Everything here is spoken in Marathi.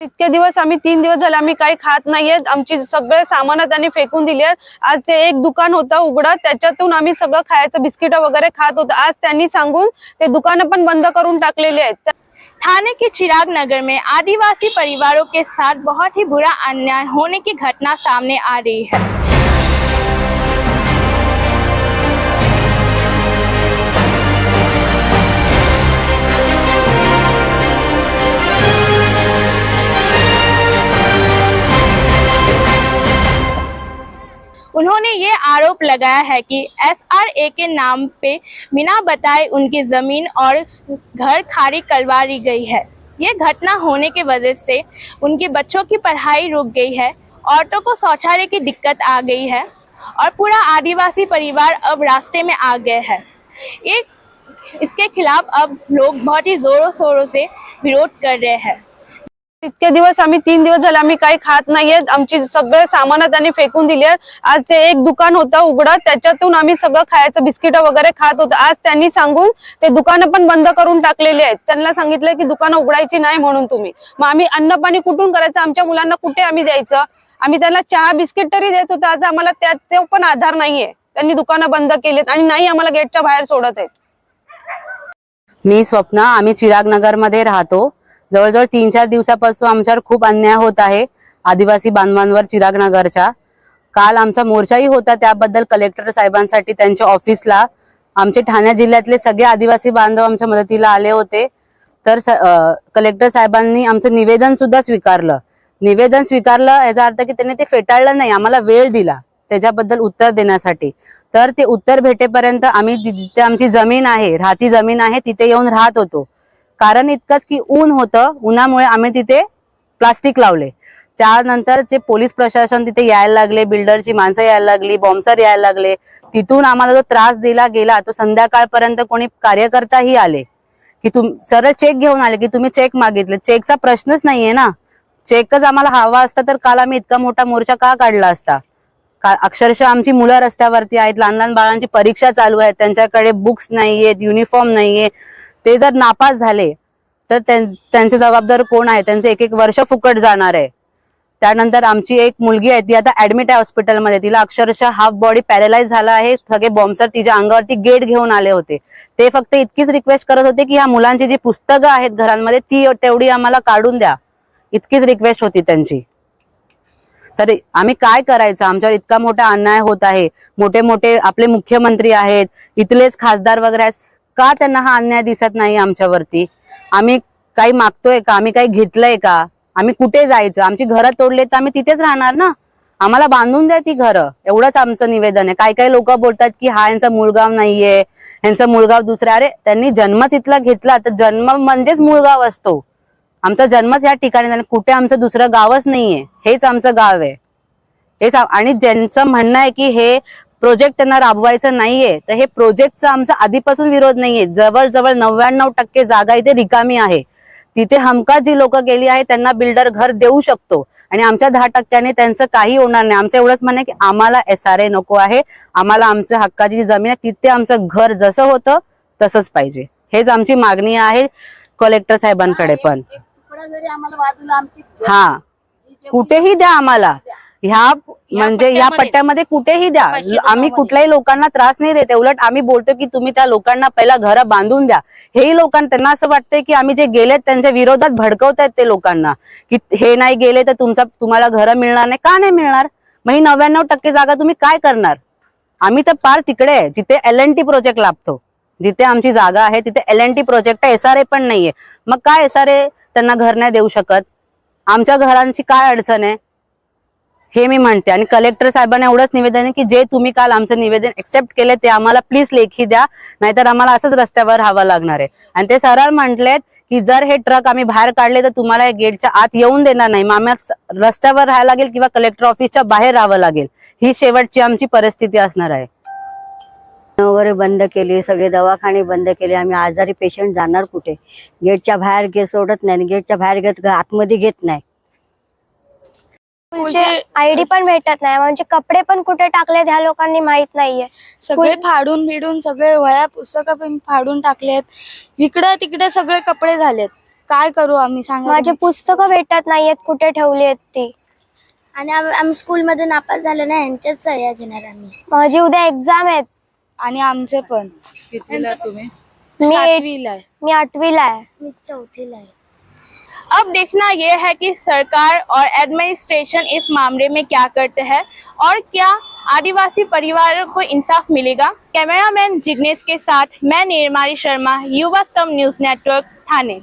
इतके दिवस आम्ही 3 दिवस झाले आम्ही काही खात नाहीये। आमची सगळे सामान त्यांनी फेकून दिली आहेत। आज ते एक दुकान होतं उघडं, त्याच्यातून आम्ही सगळं खायचं बिस्किट वगैरह खात होतो। आज त्यांनी सांगून ते दुकान पण बंद करून टाकलेले आहेत। थाने के चिराग नगर में आदिवासी परिवारों के साथ बहुत ही बुरा अन्याय होने की घटना सामने आ रही है। उन्होंने ये आरोप लगाया है कि SRA के नाम पे बिना बताए उनकी जमीन और घर खाली करवा दी गई है। ये घटना होने की वजह से उनके बच्चों की पढ़ाई रुक गई है, औरतों को शौचालय की दिक्कत आ गई है और पूरा आदिवासी परिवार अब रास्ते में आ गए हैं। इसके खिलाफ अब लोग बहुत ही जोरों शोरों से विरोध कर रहे हैं। इतके दिवस आम्ही 3 दिवस झाले आम्ही काही खात नाहीये। आमची सगळे सामान त्यांनी फेकून दिली आहेत। आज ते एक दुकान होतं उघडं, त्याच्यातून आम्ही सगळं खायचं बिस्किट वगैरे खात होतो। आज त्यांनी सांगून ते दुकान पण बंद करून टाकलेले आहेत। त्यांना सांगितलं की दुकान उघडायची नाही म्हणून तुम्ही। मग आम्ही अन्न पाणी कुठून करायचं? आमच्या मुलांना कुठे आम्ही द्यायचं? आम्ही त्यांना चहा बिस्किट तरी देत होतो, आज आम्हाला त्यात पण आधार नाहीये। त्यांनी दुकानं बंद केलीत आणि नाही आम्हाला गेटच्या बाहेर सोडत आहेत। मी स्वप्ना, आम्ही चिराग नगर मध्ये राहतो। जवळजवळ 3-4 दिवसापासून आमच्यावर खूप अन्याय होत आहे आदिवासी बांधवांवर चिराग नगरच्या। काल आमचा मोर्चाही होता, त्याबद्दल कलेक्टर साहेबांसाठी त्यांच्या ऑफिसला आमचे ठाणे जिल्ह्यातले सगळे आदिवासी बांधव आमच्या मदतीला आले होते। तर कलेक्टर साहेबांनी आमचं निवेदन सुद्धा स्वीकारलं। निवेदन स्वीकारलं याचा अर्थ की त्यांनी ते फेटाळलं नाही, आम्हाला वेळ दिला त्याच्याबद्दल उत्तर देण्यासाठी। तर ते उत्तर भेटेपर्यंत आम्ही जिथे आमची जमीन आहे, राहती जमीन आहे, तिथे येऊन राहत होतो। कारण इतकंच की ऊन होतं, उन्हामुळे आम्ही तिथे प्लास्टिक लावले। त्यानंतर जे पोलीस प्रशासन तिथे यायला लागले, बिल्डरची माणसं यायला लागली, बॉम्बसर यायला लागले। तिथून आम्हाला जो त्रास दिला गेला तो संध्याकाळपर्यंत कोणी कार्यकर्ताही आले की सरळ चेक घेऊन आले की तुम्ही चेक मागितले। चेकचा प्रश्नच नाहीये ना, चेकच आम्हाला हवा असता तर काल आम्ही इतका मोठा मोर्चा का काढला असता? अक्षरशः आमची मुलं रस्त्यावरती आहेत, लहान लहान बाळांची परीक्षा चालू आहे, त्यांच्याकडे बुक्स नाहीयेत, युनिफॉर्म नाहीये। ते जर नापास झाले तर त्यांचे जबाबदार कोण आहे? त्यांचे 1-1 वर्ष फुकट जाणार आहे। त्यानंतर आमची एक मुलगी आहे, ती आता ऍडमिट आहे हॉस्पिटलमध्ये। तिला अक्षरशः हाफ बॉडी पॅरालाइज झाला आहे। सगळे बॉम्बसर तिच्या अंगावरती गेट घेऊन आले होते। ते फक्त इतकीच रिक्वेस्ट करत होते की ह्या मुलांची जी पुस्तकं आहेत घरांमध्ये ती तेवढी आम्हाला काढून द्या, इतकीच रिक्वेस्ट होती त्यांची। तर आम्ही काय करायचं? आमच्यावर इतका मोठा अन्याय होत आहे। मोठे मोठे आपले मुख्यमंत्री आहेत, इथलेच खासदार वगैरे आहेत, का त्यांना हा अन्याय दिसत नाही आमच्यावरती? आम्ही काही मागतोय का? आम्ही काही घेतलंय का? आम्ही कुठे जायचं? आमची घरं तोडले तर आम्ही तिथेच राहणार ना, आम्हाला बांधून द्या ती घरं, एवढंच आमचं निवेदन आहे। काही लोक बोलतात की हा यांचा मूळगाव नाहीये, यांचा मूळगाव दुसरा। अरे त्यांनी जन्मच इथला घेतला तर जन्म म्हणजेच मूळगाव असतो। आमचा जन्मच या ठिकाणी झाला, कुठे आमचं दुसरं गावच नाहीये, हेच आमचं गाव आहे। हेच। आणि ज्यांचं म्हणणं आहे की हे प्रोजेक्ट त्यांना राबवायचं नाहीये, तर हे प्रोजेक्टचा आमचा आधीपासून विरोध नाहीये। जवळजवळ 99% जागा इथे रिकामी आहे। तिथे हमखास जी लोक गेली आहे त्यांना बिल्डर घर देऊ शकतो आणि आमच्या 10% त्यांचं काही होणार नाही। आमचं एवढंच म्हणणं आहे की आम्हाला SRA नको आहे, आम्हाला आमच्या हक्काची जी जमीन आहे तिथे आमचं घर जसं होतं तसंच पाहिजे। हेच आमची मागणी आहे कलेक्टर साहेबांकडे पण। हा, कुठेही द्या आम्हाला, ह्या म्हणजे या पट्ट्यामध्ये कुठेही द्या। आम्ही कुठल्याही लोकांना त्रास नाही देत, उलट आम्ही बोलतो की तुम्ही त्या लोकांना पहिला घरं बांधून द्या। हेही लोकांना, त्यांना असं वाटतंय की आम्ही जे गेलेत त्यांच्या विरोधात भडकवतायत ते लोकांना की हे नाही गेले तर तुम्हाला घरं मिळणार नाही। का नाही मिळणार? मग ही 99% जागा तुम्ही काय करणार? आम्ही तर पार तिकडे आहे जिथे LNT प्रोजेक्ट लागतो, जिथे आमची जागा आहे तिथे LNT प्रोजेक्ट आहे, SRA पण नाहीये। मग काय SRA त्यांना घर नाही देऊ शकत? आमच्या घरांची काय अडचण आहे हे मी म्हणते। आणि कलेक्टर साहेबांना एवढंच निवेदन आहे की जे तुम्ही काल आमचं निवेदन एक्सेप्ट केले ते आम्हाला प्लीज लेखी द्या, नाहीतर आम्हाला असंच रस्त्यावर राहावं लागणार आहे। आणि ते सरळ म्हटलेत की जर हे ट्रक आम्ही बाहेर काढले तर तुम्हाला गेटच्या आत येऊन देणार नाही, मग आम्हाला रस्त्यावर राहायला लागेल किंवा कलेक्टर ऑफिसच्या बाहेर राहावं लागेल। ही शेवटची आमची परिस्थिती असणार आहे। वगैरे बंद केली, सगळे दवाखाने बंद केले। आम्ही आजारी पेशंट जाणार कुठे? गेटच्या बाहेर सोडत नाही, गेटच्या बाहेर घेत आतमध्ये घेत नाही। आयडी पण भेटत नाही, म्हणजे कपडे पण कुठे टाकलेत ह्या लोकांनी माहित नाहीये। सगळे फाडून बिडून सगळे वह्या पुस्तकं पण फाडून टाकलेत, इकडे तिकडे सगळे कपडे झालेत। काय करू आम्ही सांगा माझे पुस्तकं भेटत नाहीयेत, कुठे ठेवली आहेत ती. आणि आम्ही स्कूलमध्ये नापास झालो ना, यांच्याच सह्या घेणार आम्ही. माझी उद्या एक्झाम आहेत. आणि आमचे पण कितवीला तुम्ही? मी 7वीला आहे. मी 8वीला आहे. मी 4थीला आहे. अब देखना यह है कि सरकार और एडमिनिस्ट्रेशन इस मामले में क्या करते हैं और क्या आदिवासी परिवारों को इंसाफ मिलेगा। कैमरामैन जिग्नेश के साथ मैं निर्माली शर्मा, युवा स्तंभ न्यूज नेटवर्क, ठाणे।